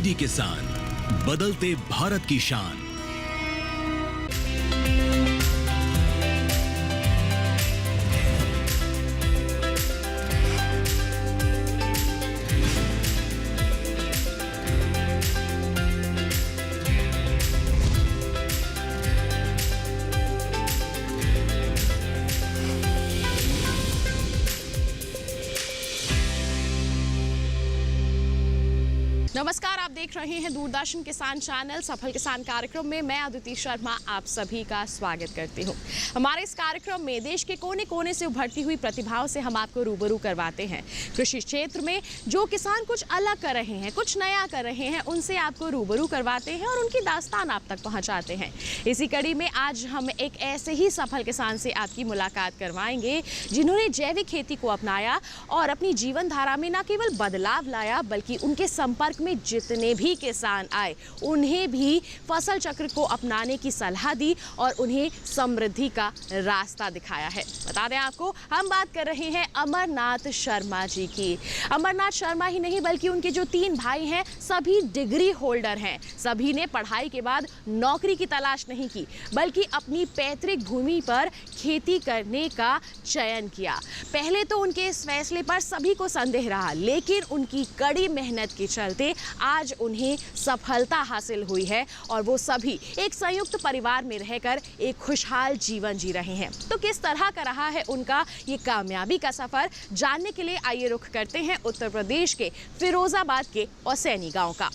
मोदी किसान, बदलते भारत की शान। नमस्कार, आप देख रहे हैं दूरदर्शन किसान चैनल सफल किसान कार्यक्रम में। मैं अदिति शर्मा आप सभी का स्वागत करती हूं। हमारे इस कार्यक्रम में देश के कोने कोने से उभरती हुई प्रतिभाओं से हम आपको रूबरू करवाते हैं। कृषि क्षेत्र में जो किसान कुछ अलग कर रहे हैं, कुछ नया कर रहे हैं, उनसे आपको रूबरू करवाते हैं और उनकी दास्तान आप तक पहुंचाते हैं। इसी कड़ी में आज हम एक ऐसे ही सफल किसान से आपकी मुलाकात करवाएंगे जिन्होंने जैविक खेती को अपनाया और अपनी जीवन धारा में न केवल बदलाव लाया बल्कि उनके संपर्क में जितने भी किसान आए उन्हें भी फसल चक्र को अपनाने की सलाह दी और उन्हें समृद्धि का रास्ता दिखाया है। बता दें आपको, हम बात कर रहे हैं अमरनाथ शर्मा जी की। अमरनाथ शर्मा ही नहीं बल्कि उनके जो 3 भाई हैं सभी डिग्री होल्डर हैं। सभी ने पढ़ाई के बाद नौकरी की तलाश नहीं की बल्कि अपनी पैतृक भूमि पर खेती करने का चयन किया। पहले तो उनके इस फैसले पर सभी को संदेह रहा, लेकिन उनकी कड़ी मेहनत के चलते आज उन्हें सफलता हासिल हुई है और वो सभी एक संयुक्त परिवार में रहकर एक खुशहाल जीवन जी रहे हैं। तो किस तरह का रहा है उनका ये कामयाबी का सफर, जानने के लिए आइए रुख करते हैं उत्तर प्रदेश के फिरोजाबाद के ओसैनी गांव का।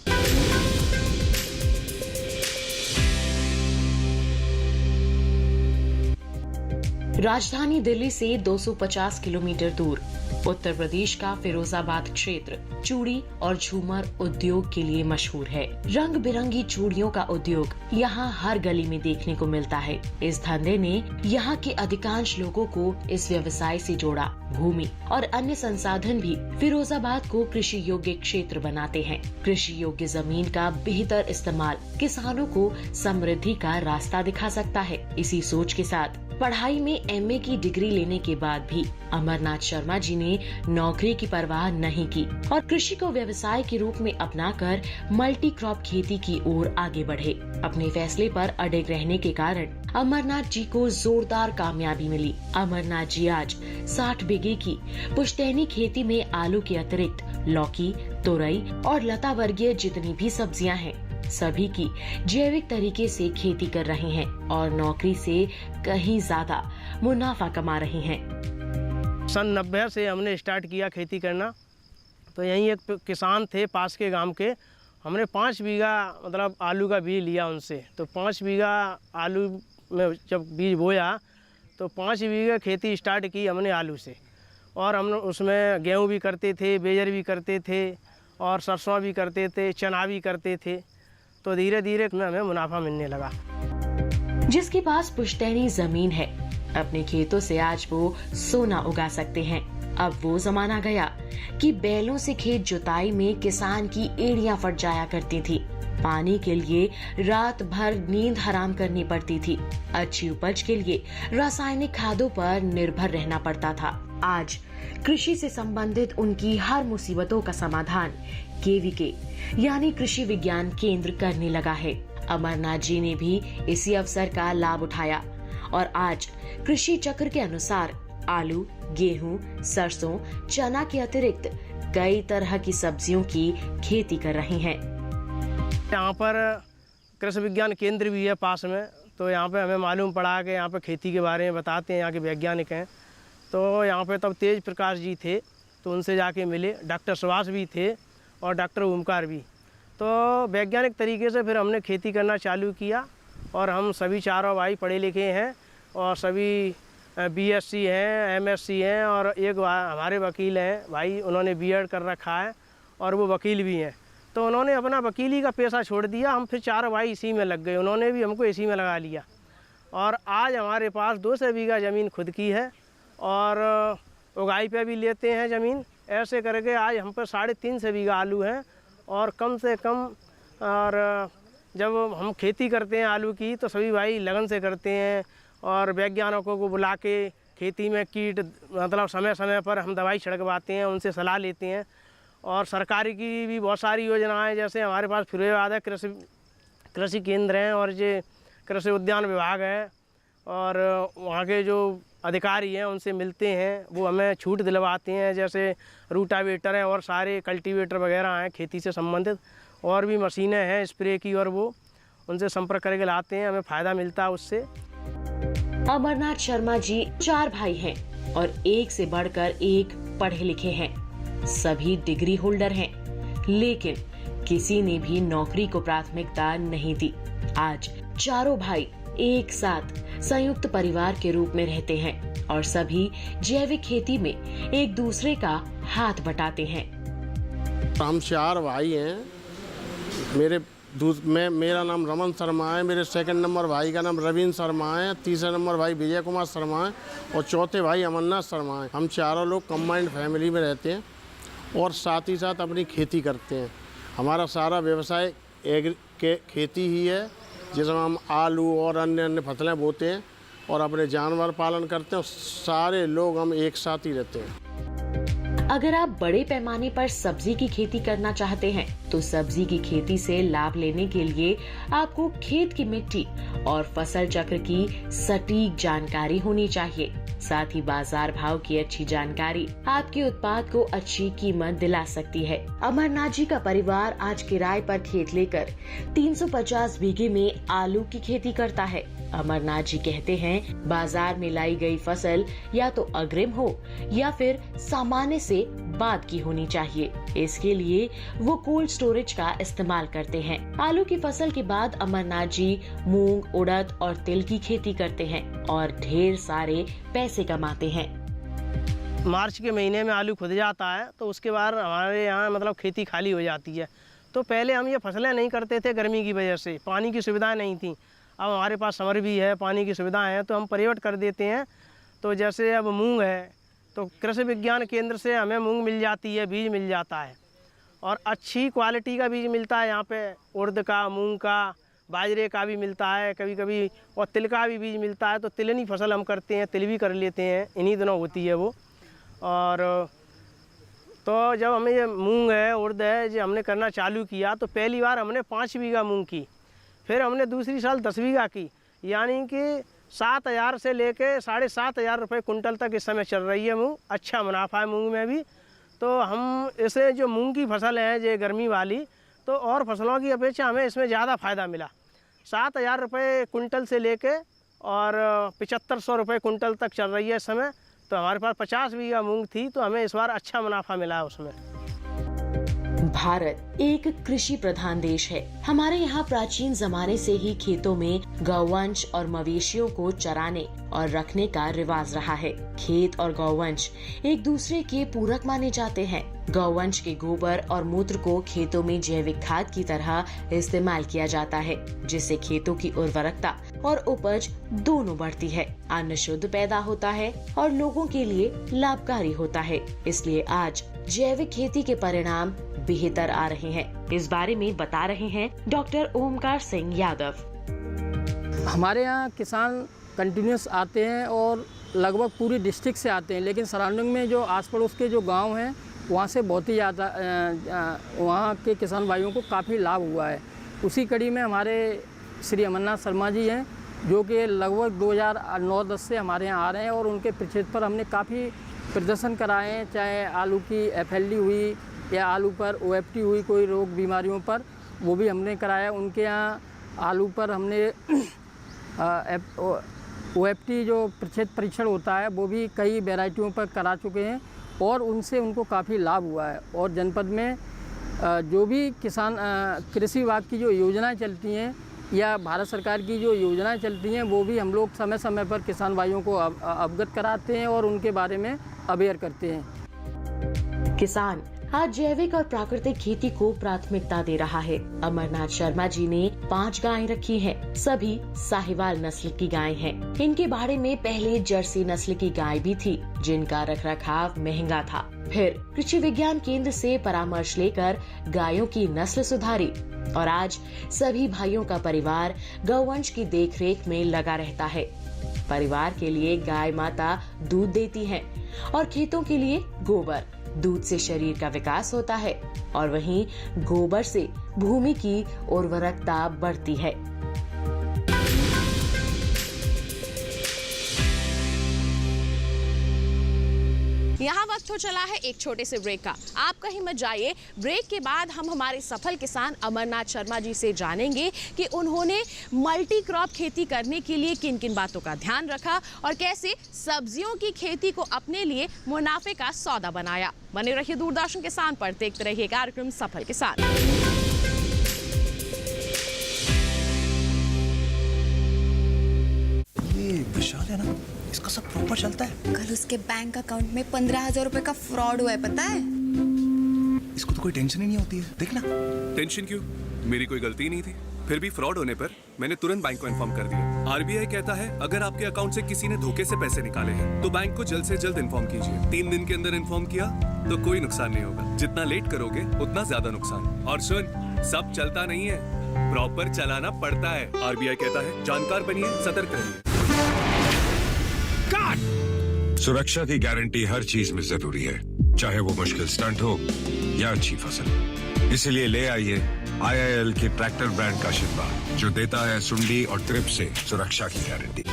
राजधानी दिल्ली से 250 किलोमीटर दूर उत्तर प्रदेश का फिरोजाबाद क्षेत्र चूड़ी और झूमर उद्योग के लिए मशहूर है। रंग बिरंगी चूड़ियों का उद्योग यहाँ हर गली में देखने को मिलता है। इस धंधे ने यहाँ के अधिकांश लोगों को इस व्यवसाय से जोड़ा। भूमि और अन्य संसाधन भी फिरोजाबाद को कृषि योग्य क्षेत्र बनाते हैं। कृषि योग्य जमीन का बेहतर इस्तेमाल किसानों को समृद्धि का रास्ता दिखा सकता है। इसी सोच के साथ पढ़ाई में MA की डिग्री लेने के बाद भी अमरनाथ शर्मा जी ने नौकरी की परवाह नहीं की और कृषि को व्यवसाय के रूप में अपनाकर मल्टी क्रॉप खेती की ओर आगे बढ़े। अपने फैसले पर अड़िग रहने के कारण अमरनाथ जी को जोरदार कामयाबी मिली। अमरनाथ जी आज 60 बीघे की पुश्तैनी खेती में आलू के अतिरिक्त लौकी, तोरई और लता वर्गीय जितनी भी सब्जियां हैं सभी की जैविक तरीके से खेती कर रहे हैं और नौकरी से कहीं ज्यादा मुनाफा कमा रहे हैं। सन 90 से हमने स्टार्ट किया खेती करना। तो यहीं एक किसान थे पास के गांव के, हमने 5 बीघा मतलब आलू का बीज लिया उनसे। तो 5 बीघा आलू में जब बीज बोया तो 5 बीघा खेती स्टार्ट की हमने आलू से। और हम उसमें गेहूँ भी करते थे, बेजर भी करते थे और सरसों भी करते थे, चना भी करते थे। तो धीरे धीरे हमें मुनाफा मिलने लगा। जिसके पास पुश्तैनी जमीन है, अपने खेतों से आज वो सोना उगा सकते हैं। अब वो जमाना गया कि बैलों से खेत जुताई में किसान की एड़ियां फट जाया करती थी। पानी के लिए रात भर नींद हराम करनी पड़ती थी। अच्छी उपज के लिए रासायनिक खादों पर निर्भर रहना पड़ता था। आज कृषि से संबंधित उनकी हर मुसीबतों का समाधान KVK यानी कृषि विज्ञान केंद्र करने लगा है। अमरनाथ जी ने भी इसी अवसर का लाभ उठाया और आज कृषि चक्र के अनुसार आलू, गेहूं, सरसों, चना के अतिरिक्त कई तरह की सब्जियों की खेती कर रहे हैं। यहाँ पर कृषि विज्ञान केंद्र भी है पास में। तो यहाँ पे हमें मालूम पड़ा कि यहाँ पे खेती के बारे में बताते हैं, यहाँ के वैज्ञानिक हैं। तो यहाँ पे तब तेज प्रकाश जी थे तो उनसे जाके मिले। डॉक्टर सुभाष भी थे और डॉक्टर ओमकार भी। तो वैज्ञानिक तरीके से फिर हमने खेती करना चालू किया और हम सभी चारों भाई पढ़े लिखे हैं और सभी BSc हैं, MSc हैं और एक हमारे वकील हैं भाई, उन्होंने B.Ed कर रखा है और वो वकील भी हैं। तो उन्होंने अपना वकीली का पेशा छोड़ दिया, हम फिर चारों भाई इसी में लग गए। उन्होंने भी हमको इसी में लगा लिया और आज हमारे पास 200 बीघा ज़मीन खुद की है और उगाई पे भी लेते हैं ज़मीन। ऐसे करके आज हम पर 350 बीघा आलू हैं और कम से कम। और जब हम खेती करते हैं आलू की तो सभी भाई लगन से करते हैं और वैज्ञानिकों को बुला के खेती में कीट मतलब समय समय पर हम दवाई छिड़कवाते हैं, उनसे सलाह लेते हैं और सरकारी की भी बहुत सारी योजनाएं, जैसे हमारे पास फिरोजाबाद है कृषि केंद्र हैं और ये कृषि उद्यान विभाग है, और वहाँ के जो अधिकारी हैं उनसे मिलते हैं, वो हमें छूट दिलवाते हैं, जैसे रूटावेटर हैं और सारे कल्टीवेटर वगैरह हैं खेती से संबंधित, और भी मशीनें हैं स्प्रे की, और वो उनसे संपर्क करके लाते हैं, हमें फ़ायदा मिलता है उससे। अमरनाथ शर्मा जी 4 भाई हैं और एक से बढ़कर एक पढ़े लिखे हैं। सभी डिग्री होल्डर हैं, लेकिन किसी ने भी नौकरी को प्राथमिकता नहीं दी। आज चारों भाई एक साथ संयुक्त परिवार के रूप में रहते हैं और सभी जैविक खेती में एक दूसरे का हाथ बटाते हैं। हम 4 भाई हैं। मेरा नाम रमन शर्मा है, मेरे सेकंड नंबर भाई का नाम रविंद्र शर्मा है, तीसरा नंबर भाई विजय कुमार शर्मा है और चौथे भाई अमरनाथ शर्मा है। हम चारों लोग कंबाइंड फैमिली में रहते हैं और साथ ही साथ अपनी खेती करते हैं। हमारा सारा व्यवसाय खेती ही है, जिसमें हम आलू और अन्य फसलें बोते हैं और अपने जानवर पालन करते हैं, और सारे लोग हम एक साथ ही रहते हैं। अगर आप बड़े पैमाने पर सब्जी की खेती करना चाहते हैं तो सब्जी की खेती से लाभ लेने के लिए आपको खेत की मिट्टी और फसल चक्र की सटीक जानकारी होनी चाहिए। साथ ही बाजार भाव की अच्छी जानकारी आपके उत्पाद को अच्छी कीमत दिला सकती है। अमरनाथ जी का परिवार आज किराए पर खेत लेकर 350 बीघे में आलू की खेती करता है। अमरनाथ जी कहते हैं, बाजार में लाई गई फसल या तो अग्रिम हो या फिर सामान्य से बाद की होनी चाहिए। इसके लिए वो कोल्ड स्टोरेज का इस्तेमाल करते हैं। आलू की फसल के बाद अमरनाथ जी मूंग, उड़द और तिल की खेती करते हैं और ढेर सारे पैसे कमाते हैं। मार्च के महीने में आलू खुद जाता है, तो उसके बाद हमारे यहाँ मतलब खेती खाली हो जाती है। तो पहले हम ये फसलें नहीं करते थे गर्मी की वजह से, पानी की सुविधाएं नहीं थी। अब हमारे पास समर भी है, पानी की सुविधाएं हैं, तो हम परिवर्तन कर देते हैं। तो जैसे अब मूंग है तो कृषि विज्ञान केंद्र से हमें मूंग मिल जाती है, बीज मिल जाता है और अच्छी क्वालिटी का बीज मिलता है। यहाँ पे उड़द का, मूंग का, बाजरे का भी मिलता है कभी कभी, और तिल का भी बीज मिलता है। तो तिलनी फसल हम करते हैं, तिल भी कर लेते हैं, इन्हीं दिनों होती है वो। और तो जब हमें ये मूंग है, उड़द है, जो हमने करना चालू किया तो पहली बार हमने 5 बीघा मूंग की, फिर हमने दूसरी साल 10 बीघा की, यानी कि 7,000 से लेके 7,500 रुपये कुंटल तक इस समय चल रही है मूंग। अच्छा मुनाफा है मूंग में भी। तो हम इसे जो मूंग की फसल है जो गर्मी वाली, तो और फसलों की अपेक्षा हमें इसमें ज़्यादा फ़ायदा मिला। 7,000 रुपये कुंटल से लेके और 7,500 रुपये कुंटल तक चल रही है इस समय। तो हमारे पास 50 बीघा मूंग थी, तो हमें इस बार अच्छा मुनाफा मिला है उसमें। भारत एक कृषि प्रधान देश है। हमारे यहाँ प्राचीन जमाने से ही खेतों में गौवंश और मवेशियों को चराने और रखने का रिवाज रहा है। खेत और गौवंश एक दूसरे के पूरक माने जाते हैं। गौवंश के गोबर और मूत्र को खेतों में जैविक खाद की तरह इस्तेमाल किया जाता है, जिससे खेतों की उर्वरकता और उपज दोनों बढ़ती है। अन्न शुद्ध पैदा होता है और लोगों के लिए लाभकारी होता है। इसलिए आज जैविक खेती के परिणाम बेहतर आ रहे हैं। इस बारे में बता रहे हैं डॉक्टर ओमकार सिंह यादव। हमारे यहाँ किसान कंटिन्यूस आते हैं और लगभग पूरी डिस्ट्रिक्ट से आते हैं, लेकिन सराउंडिंग में जो आस पड़ोस के जो गांव हैं वहाँ से बहुत ही ज़्यादा वहाँ के किसान भाइयों को काफ़ी लाभ हुआ है। उसी कड़ी में हमारे श्री अमरनाथ शर्मा जी हैं, जो कि लगभग 2009-10 से हमारे यहाँ आ रहे हैं और उनके क्षेत्र पर हमने काफ़ी प्रदर्शन कराए हैं, चाहे आलू की FLD हुई या आलू पर OFT हुई, कोई रोग बीमारियों पर, वो भी हमने कराया। उनके यहाँ आलू पर हमने OFT जो प्रक्षेत्र परीक्षण होता है वो भी कई वैरायटियों पर करा चुके हैं और उनसे उनको काफ़ी लाभ हुआ है। और जनपद में जो भी किसान कृषि विभाग की जो योजनाएं चलती हैं या भारत सरकार की जो योजनाएं चलती हैं, वो भी हम लोग समय समय पर किसान भाइयों को अवगत कराते हैं और उनके बारे में अवेयर करते हैं। किसान आज जैविक और प्राकृतिक खेती को प्राथमिकता दे रहा है। अमरनाथ शर्मा जी ने 5 गायें रखी हैं। सभी साहिवाल नस्ल की गायें हैं। इनके बाड़े में पहले जर्सी नस्ल की गाय भी थी, जिनका रखरखाव महंगा था। फिर कृषि विज्ञान केंद्र से परामर्श लेकर गायों की नस्ल सुधारी और आज सभी भाइयों का परिवार गौवंश की देखरेख में लगा रहता है। परिवार के लिए गाय माता दूध देती है और खेतों के लिए गोबर, दूध से शरीर का विकास होता है और वहीं गोबर से भूमि की उर्वरकता बढ़ती है। यहाँ वक्त हो चला है एक छोटे से ब्रेक का। आप कहीं मत जाइए। ब्रेक के बाद हम हमारे सफल किसान अमरनाथ शर्मा जी से जानेंगे कि उन्होंने मल्टी क्रॉप खेती करने के लिए किन किन बातों का ध्यान रखा और कैसे सब्जियों की खेती को अपने लिए मुनाफे का सौदा बनाया। बने रहिए दूरदर्शन किसान पर, देखते रहिए कार्यक्रम सफल किसान। विशाल है ना, इसका सब प्रॉपर चलता है। कल उसके बैंक अकाउंट में 15,000 रुपए का फ्रॉड हुआ है, पता है? इसको तो कोई टेंशन ही नहीं होती है, देखना। टेंशन क्यों? मेरी कोई गलती नहीं थी। फिर भी फ्रॉड होने पर मैंने तुरंत बैंक को इन्फॉर्म कर दिया। आरबीआई कहता है अगर आपके अकाउंट से किसी ने धोखे से पैसे निकाले हैं तो बैंक को जल्द से जल्द इन्फॉर्म कीजिए। 3 दिन के अंदर इन्फॉर्म किया तो कोई नुकसान नहीं होगा। जितना लेट करोगे उतना ज्यादा नुकसान। और सुन, सब चलता नहीं है, प्रॉपर चलाना पड़ता है। आरबीआई कहता है जानकार बनिए, सतर्क रहिए। सुरक्षा की गारंटी हर चीज में जरूरी है, चाहे वो मुश्किल स्टंट हो या अच्छी फसल। इसलिए ले आइए IIL के ट्रैक्टर ब्रांड का शिनबा, जो देता है सुंडी और ट्रिप से सुरक्षा की गारंटी।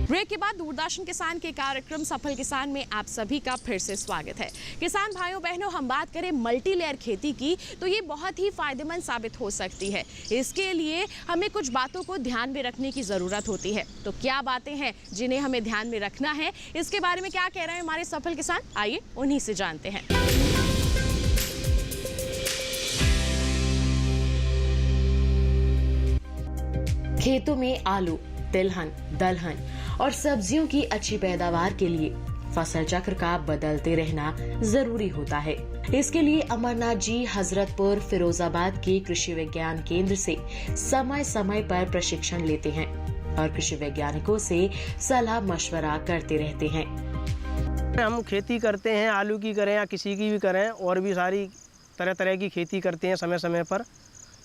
ब्रेक के बाद दूरदर्शन किसान के कार्यक्रम सफल किसान में आप सभी का फिर से स्वागत है। किसान भाइयों बहनों, हम बात करें मल्टी लेयर खेती की तो ये बहुत ही फायदेमंद साबित हो सकती है। इसके लिए हमें कुछ बातों को ध्यान में रखने की ज़रूरत होती है। तो क्या बातें हैं जिन्हें हमें ध्यान में रखना है, इसके बारे में क्या कह रहे हैं हमारे सफल किसान, आइए उन्हीं से जानते हैं। खेतों में आलू, तिलहन, दलहन और सब्जियों की अच्छी पैदावार के लिए फसल चक्र का बदलते रहना जरूरी होता है। इसके लिए अमरनाथ जी हजरतपुर फिरोजाबाद के कृषि विज्ञान केंद्र से समय समय पर प्रशिक्षण लेते हैं और कृषि वैज्ञानिकों से सलाह मशवरा करते रहते हैं। हम खेती करते हैं, आलू की करें या किसी की भी करें, और भी सारी तरह तरह की खेती करते हैं समय समय पर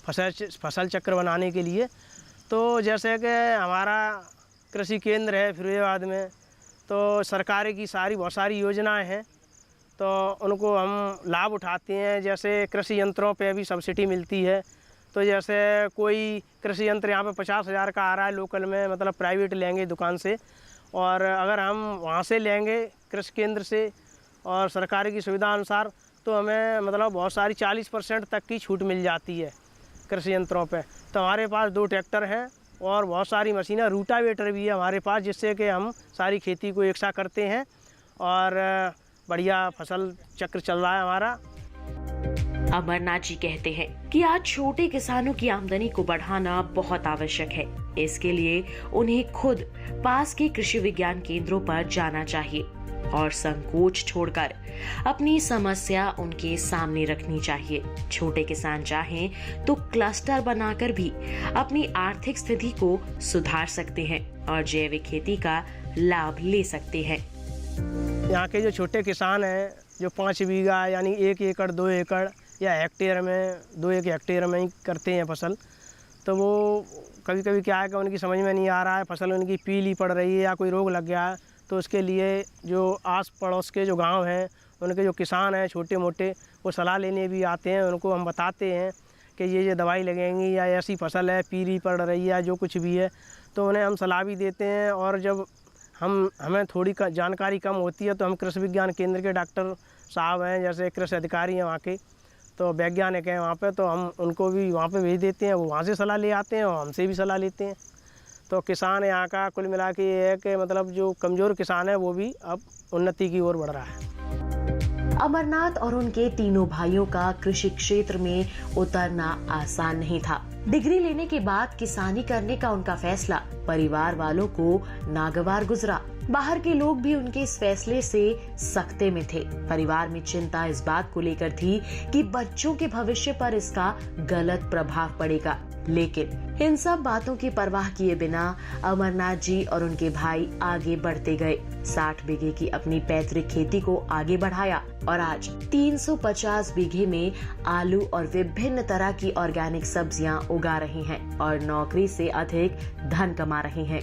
फसल चक्र बनाने के लिए। तो जैसे कि हमारा कृषि केंद्र है फिरोजाबाद में, तो सरकार की बहुत सारी योजनाएं हैं, तो उनको हम लाभ उठाते हैं। जैसे कृषि यंत्रों पे भी सब्सिडी मिलती है। तो जैसे कोई कृषि यंत्र यहाँ पे 50,000 का आ रहा है लोकल में, मतलब प्राइवेट लेंगे दुकान से, और अगर हम वहाँ से लेंगे कृषि केंद्र से और सरकार की सुविधा अनुसार, तो हमें मतलब बहुत सारी 40% तक की छूट मिल जाती है कृषि यंत्रों पे। तो हमारे पास 2 ट्रैक्टर हैं और बहुत सारी मशीनें, रूटावेटर भी है हमारे पास, जिससे कि हम सारी खेती को एक साथ करते हैं और बढ़िया फसल चक्र चल रहा है हमारा। अमरनाथ जी कहते हैं कि आज छोटे किसानों की आमदनी को बढ़ाना बहुत आवश्यक है। इसके लिए उन्हें खुद पास के कृषि विज्ञान केंद्रों पर जाना चाहिए और संकोच छोड़कर अपनी समस्या उनके सामने रखनी चाहिए। छोटे किसान चाहें तो क्लस्टर बनाकर भी अपनी आर्थिक स्थिति को सुधार सकते हैं और जैविक खेती का लाभ ले सकते हैं। यहाँ के जो छोटे किसान हैं, जो 5 बीघा यानी 1 एकड़ 2 एकड़ या हेक्टेयर में 2-1 हेक्टेयर में ही करते हैं फसल, तो वो कभी कभी क्या है कि उनकी समझ में नहीं आ रहा है, फसल उनकी पीली पड़ रही है या कोई रोग लग गया है, तो उसके लिए जो आस पड़ोस के जो गांव हैं, उनके जो किसान हैं छोटे मोटे, वो सलाह लेने भी आते हैं। उनको हम बताते हैं कि ये दवाई लगेंगी या ऐसी फसल है, पीली पड़ रही है, जो कुछ भी है, तो उन्हें हम सलाह भी देते हैं। और जब हमें थोड़ी जानकारी कम होती है तो हम कृषि विज्ञान केंद्र के डॉक्टर साहब हैं, जैसे कृषि अधिकारी हैं वहाँ के, तो वैज्ञानिक हैं वहाँ पे, तो हम उनको भी वहाँ पे भेज देते हैं। वो वहाँ से सलाह ले आते हैं और हमसे भी सलाह लेते हैं। तो किसान यहाँ का कुल मिला के ये है कि मतलब जो कमज़ोर किसान है वो भी अब उन्नति की ओर बढ़ रहा है। अमरनाथ और उनके तीनों भाइयों का कृषि क्षेत्र में उतरना आसान नहीं था। डिग्री लेने के बाद किसानी करने का उनका फैसला परिवार वालों को नागवार गुजरा। बाहर के लोग भी उनके इस फैसले से सख्ते में थे। परिवार में चिंता इस बात को लेकर थी कि बच्चों के भविष्य पर इसका गलत प्रभाव पड़ेगा, लेकिन इन सब बातों की परवाह किए बिना अमरनाथ जी और उनके भाई आगे बढ़ते गए। 60 बीघे की अपनी पैतृक खेती को आगे बढ़ाया और आज 350 बीघे में आलू और विभिन्न तरह की ऑर्गेनिक सब्जियां उगा रहे हैं और नौकरी से अधिक धन कमा रहे हैं।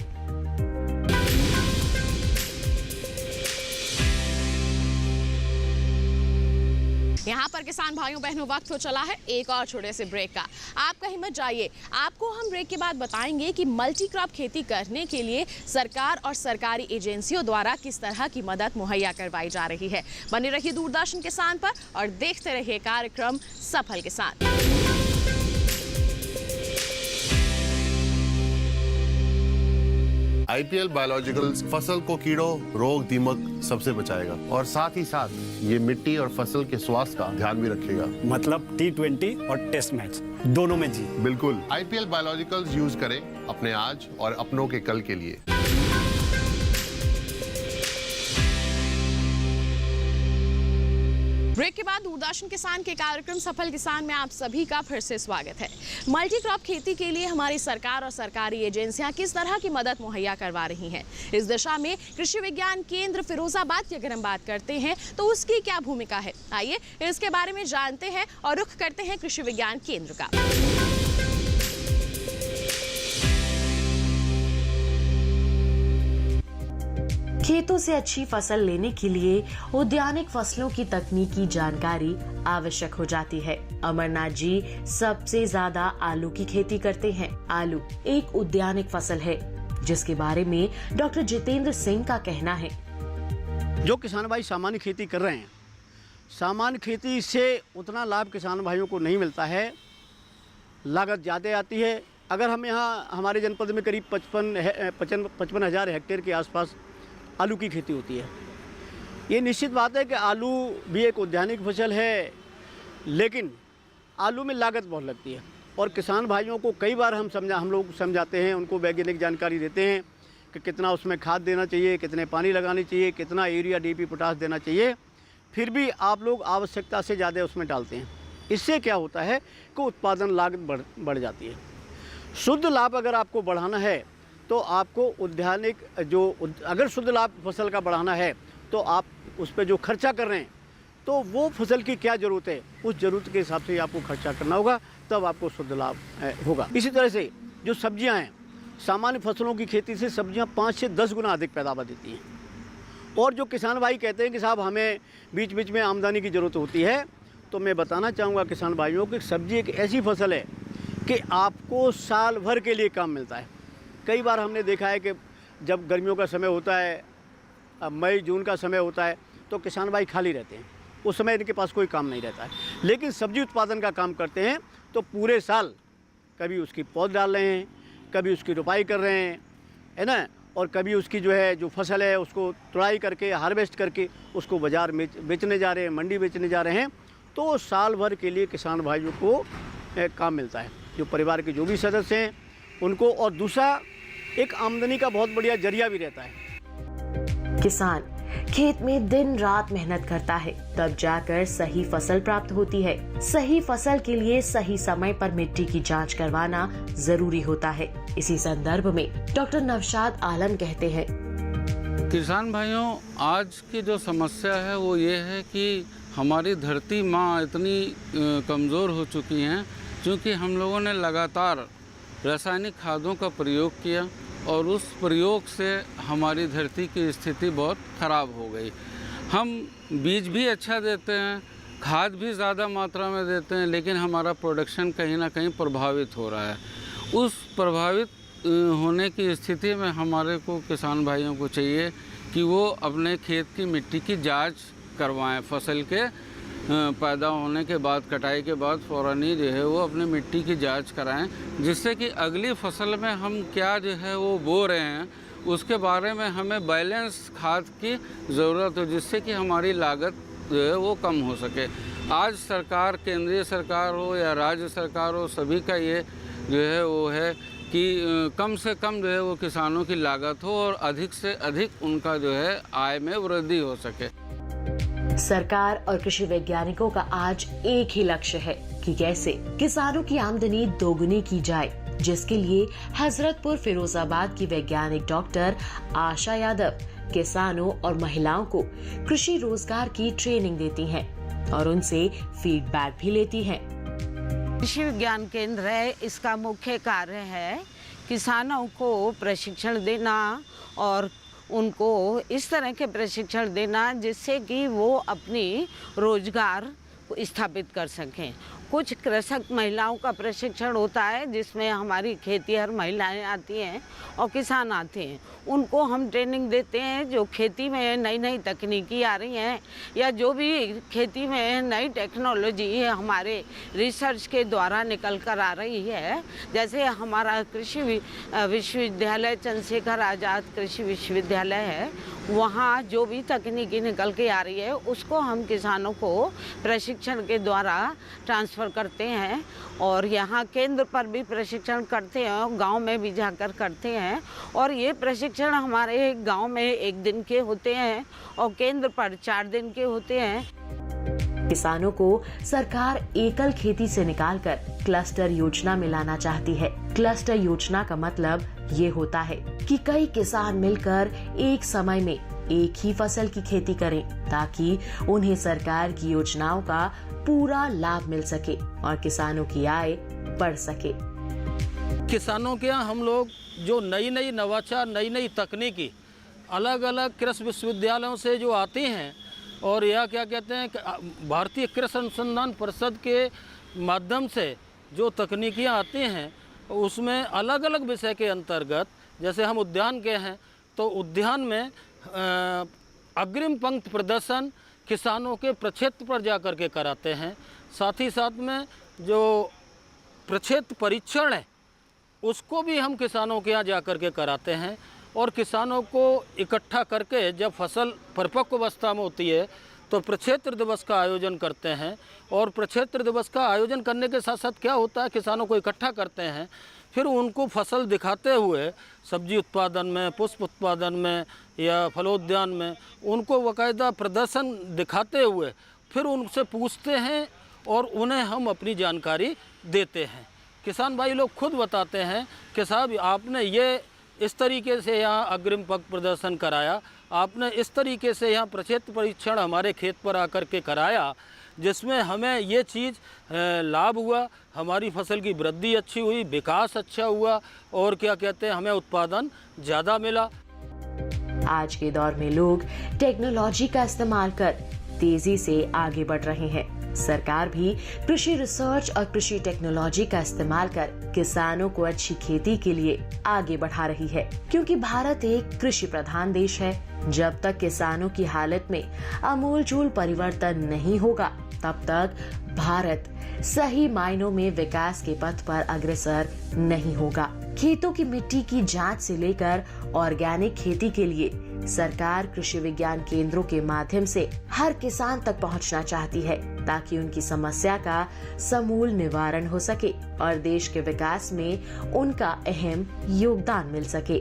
यहाँ पर किसान भाइयों बहनों वक्त हो चला है एक और छोटे से ब्रेक का। आप कहीं मत जाइए, आपको हम ब्रेक के बाद बताएंगे कि मल्टी क्रॉप खेती करने के लिए सरकार और सरकारी एजेंसियों द्वारा किस तरह की मदद मुहैया करवाई जा रही है। बने रहिए दूरदर्शन किसान पर और देखते रहिए कार्यक्रम सफल किसान। IPL बायोलॉजिकल्स फसल को कीड़ों, रोग, दीमक सबसे बचाएगा और साथ ही साथ ये मिट्टी और फसल के स्वास्थ्य का ध्यान भी रखेगा। मतलब T20 और टेस्ट मैच दोनों में जी। बिल्कुल, IPL बायोलॉजिकल्स यूज करें अपने आज और अपनों के कल के लिए। ब्रेक के बाद दूरदर्शन किसान के कार्यक्रम सफल किसान में आप सभी का फिर से स्वागत है। मल्टी क्रॉप खेती के लिए हमारी सरकार और सरकारी एजेंसियां किस तरह की मदद मुहैया करवा रही हैं, इस दिशा में कृषि विज्ञान केंद्र फिरोजाबाद की अगर हम बात करते हैं तो उसकी क्या भूमिका है, आइए इसके बारे में जानते हैं और रुख करते हैं कृषि विज्ञान केंद्र का। खेतों से अच्छी फसल लेने के लिए उद्यानिक फसलों की तकनीकी जानकारी आवश्यक हो जाती है। अमरनाथ जी सबसे ज्यादा आलू की खेती करते हैं। आलू एक उद्यानिक फसल है जिसके बारे में डॉक्टर जितेंद्र सिंह का कहना है। जो किसान भाई सामान्य खेती कर रहे हैं, सामान्य खेती से उतना लाभ किसान भाइयों को नहीं मिलता है, लागत ज़्यादा आती है। अगर हम यहाँ हमारे जनपद में करीब 55,000 हेक्टेयर के आसपास आलू की खेती होती है। ये निश्चित बात है कि आलू भी एक उद्यानिक फसल है, लेकिन आलू में लागत बहुत लगती है और किसान भाइयों को कई बार हम लोग समझाते हैं, उनको वैज्ञानिक जानकारी देते हैं कि कितना उसमें खाद देना चाहिए, कितने पानी लगानी चाहिए, कितना यूरिया DAP पोटास देना चाहिए, फिर भी आप लोग आवश्यकता से ज़्यादा उसमें डालते हैं। इससे क्या होता है कि उत्पादन लागत बढ़ जाती है। शुद्ध लाभ अगर आपको बढ़ाना है तो आपको उद्यानिक अगर शुद्ध लाभ फसल का बढ़ाना है तो आप उस पर जो खर्चा कर रहे हैं तो वो फसल की क्या ज़रूरत है, उस ज़रूरत के हिसाब से आपको खर्चा करना होगा, तब आपको शुद्ध लाभ होगा। इसी तरह से जो सब्जियां हैं, सामान्य फसलों की खेती से सब्जियां 5 से 10 गुना अधिक पैदावार देती हैं। और जो किसान भाई कहते हैं कि साहब हमें बीच बीच में आमदनी की ज़रूरत होती है, तो मैं बताना चाहूँगा किसान भाइयों कि सब्जी एक ऐसी फसल है कि आपको साल भर के लिए काम मिलता है। कई बार हमने देखा है कि जब गर्मियों का समय होता है, मई जून का समय होता है, तो किसान भाई खाली रहते हैं, उस समय इनके पास कोई काम नहीं रहता है। लेकिन सब्जी उत्पादन का काम करते हैं तो पूरे साल कभी उसकी पौध डाल रहे हैं, कभी उसकी रोपाई कर रहे हैं, है ना, और कभी उसकी जो फसल है उसको तुड़ाई करके हार्वेस्ट करके उसको बाज़ार में बेचने जा रहे हैं, मंडी बेचने जा रहे हैं। तो साल भर के लिए किसान भाइयों को काम मिलता है, जो परिवार के जो भी सदस्य हैं उनको। और दूसरा एक आमदनी का बहुत बढ़िया जरिया भी रहता है। किसान खेत में दिन रात मेहनत करता है, तब जाकर सही फसल प्राप्त होती है। सही फसल के लिए सही समय पर मिट्टी की जांच करवाना जरूरी होता है। इसी संदर्भ में डॉक्टर नौशाद आलम कहते हैं, किसान भाइयों, आज की जो समस्या है वो ये है कि हमारी धरती माँ इतनी कमज़ोर हो चुकी हैं, क्योंकि हम लोगों ने लगातार रासायनिक खादों का प्रयोग किया और उस प्रयोग से हमारी धरती की स्थिति बहुत ख़राब हो गई। हम बीज भी अच्छा देते हैं, खाद भी ज़्यादा मात्रा में देते हैं, लेकिन हमारा प्रोडक्शन कहीं ना कहीं प्रभावित हो रहा है। उस प्रभावित होने की स्थिति में हमारे को किसान भाइयों को चाहिए कि वो अपने खेत की मिट्टी की जांच करवाएं। फसल के पैदा होने के बाद, कटाई के बाद फ़ौरन ही जो है वो अपनी मिट्टी की जांच कराएं, जिससे कि अगली फसल में हम क्या जो है वो बो रहे हैं उसके बारे में हमें बैलेंस खाद की ज़रूरत हो, जिससे कि हमारी लागत जो है वो कम हो सके। आज सरकार, केंद्रीय सरकार हो या राज्य सरकार हो, सभी का ये जो है वो है कि कम से कम जो है वो किसानों की लागत हो और अधिक से अधिक उनका जो है आय में वृद्धि हो सके। सरकार और कृषि वैज्ञानिकों का आज एक ही लक्ष्य है कि कैसे किसानों की आमदनी दोगुनी की जाए, जिसके लिए हजरतपुर फिरोजाबाद की वैज्ञानिक डॉक्टर आशा यादव किसानों और महिलाओं को कृषि रोजगार की ट्रेनिंग देती हैं और उनसे फीडबैक भी लेती हैं। कृषि विज्ञान केंद्र है, इसका मुख्य कार्य है किसानों को प्रशिक्षण देना और उनको इस तरह के प्रशिक्षण देना जिससे कि वो अपनी रोजगार स्थापित कर सकें। कुछ कृषक महिलाओं का प्रशिक्षण होता है जिसमें हमारी खेतीहर महिलाएं आती हैं और किसान आते हैं। उनको हम ट्रेनिंग देते हैं जो खेती में नई नई तकनीकी आ रही हैं या जो भी खेती में नई टेक्नोलॉजी है हमारे रिसर्च के द्वारा निकल कर आ रही है। जैसे हमारा कृषि विश्वविद्यालय चंद्रशेखर आज़ाद कृषि विश्वविद्यालय है, वहाँ जो भी तकनीकी निकल के आ रही है उसको हम किसानों को प्रशिक्षण के द्वारा ट्रांसफ़र करते हैं और यहाँ केंद्र पर भी प्रशिक्षण करते हैं और गांव में भी जाकर करते हैं। और ये प्रशिक्षण हमारे गांव में 1 दिन के होते हैं और केंद्र पर 4 दिन के होते हैं। किसानों को सरकार एकल खेती से निकालकर क्लस्टर योजना में लाना चाहती है। क्लस्टर योजना का मतलब ये होता है कि कई किसान मिलकर एक समय में एक ही फसल की खेती करें ताकि उन्हें सरकार की योजनाओं का पूरा लाभ मिल सके और किसानों की आय बढ़ सके। किसानों के यहाँ हम लोग जो नई नई नवाचार, नई नई तकनीकी अलग अलग कृषि विश्वविद्यालयों से जो आती हैं और या क्या कहते हैं भारतीय कृषि अनुसंधान परिषद के माध्यम से जो तकनीकियाँ आती हैं उसमें अलग अलग विषय के अंतर्गत, जैसे हम उद्यान के हैं तो उद्यान में अग्रिम पंक्ति प्रदर्शन किसानों के प्रक्षेत्र पर जाकर के कराते हैं। साथ ही साथ में जो प्रक्षेत्र परीक्षण है उसको भी हम किसानों के यहाँ जाकर के कराते हैं और किसानों को इकट्ठा करके जब फसल परिपक्व अवस्था में होती है तो प्रक्षेत्र दिवस का आयोजन करते हैं। और प्रक्षेत्र दिवस का आयोजन करने के साथ साथ क्या होता है, किसानों को इकट्ठा करते हैं, फिर उनको फसल दिखाते हुए सब्जी उत्पादन में, पुष्प उत्पादन में या फलोद्यान में उनको बाकायदा प्रदर्शन दिखाते हुए फिर उनसे पूछते हैं और उन्हें हम अपनी जानकारी देते हैं। किसान भाई लोग खुद बताते हैं कि साहब आपने ये इस तरीके से यहाँ अग्रिम पक्ष प्रदर्शन कराया, आपने इस तरीके से यहाँ प्रक्षेत्र परीक्षण हमारे खेत पर आकर के कराया जिसमें हमें ये चीज़ लाभ हुआ, हमारी फसल की वृद्धि अच्छी हुई, विकास अच्छा हुआ और क्या कहते हैं हमें उत्पादन ज़्यादा मिला। आज के दौर में लोग टेक्नोलॉजी का इस्तेमाल कर तेजी से आगे बढ़ रहे हैं। सरकार भी कृषि रिसर्च और कृषि टेक्नोलॉजी का इस्तेमाल कर किसानों को अच्छी खेती के लिए आगे बढ़ा रही है, क्योंकि भारत एक कृषि प्रधान देश है। जब तक किसानों की हालत में आमूलचूल परिवर्तन नहीं होगा तब तक भारत सही मायनों में विकास के पथ पर अग्रसर नहीं होगा। खेतों की मिट्टी की जांच से लेकर ऑर्गेनिक खेती के लिए सरकार कृषि विज्ञान केंद्रों के माध्यम से हर किसान तक पहुंचना चाहती है ताकि उनकी समस्या का समूल निवारण हो सके और देश के विकास में उनका अहम योगदान मिल सके।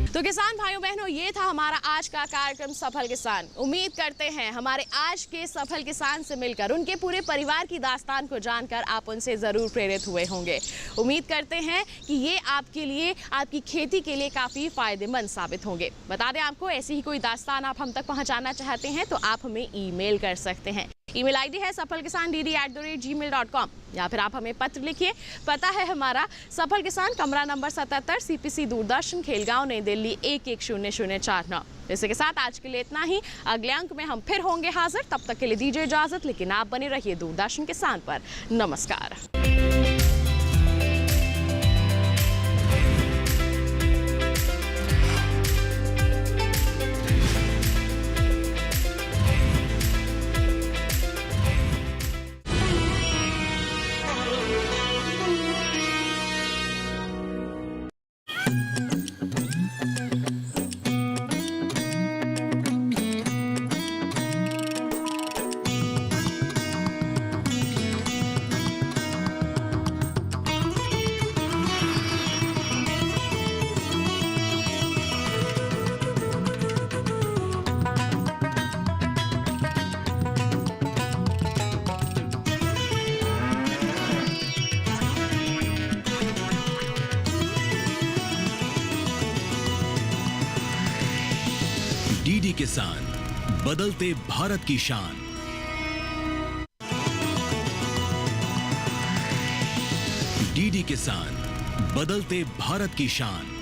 तो किसान भाइयों बहनों, ये था हमारा आज का कार्यक्रम सफल किसान। उम्मीद करते हैं हमारे आज के सफल किसान से मिलकर उनके पूरे परिवार की दास्तान को जानकर आप उनसे ज़रूर प्रेरित हुए होंगे। उम्मीद करते हैं कि ये आपके लिए, आपकी खेती के लिए काफ़ी फ़ायदेमंद साबित होंगे। बता दें आपको, ऐसी ही कोई दास्तान आप हम तक पहुँचाना चाहते हैं तो आप हमें ईमेल कर सकते हैं। ईमेल आईडी है safalkisan@gmail.com या फिर आप हमें पत्र लिखिए। पता है हमारा सफल किसान, कमरा नंबर 77, CPC दूरदर्शन, खेलगांव, नई दिल्ली 11009। इसी के साथ आज के लिए इतना ही। अगले अंक में हम फिर होंगे हाजिर। तब तक के लिए दीजिए इजाजत, लेकिन आप बने रहिए दूरदर्शन किसान पर। नमस्कार। डीडी किसान, बदलते भारत की शान। डीडी किसान, बदलते भारत की शान।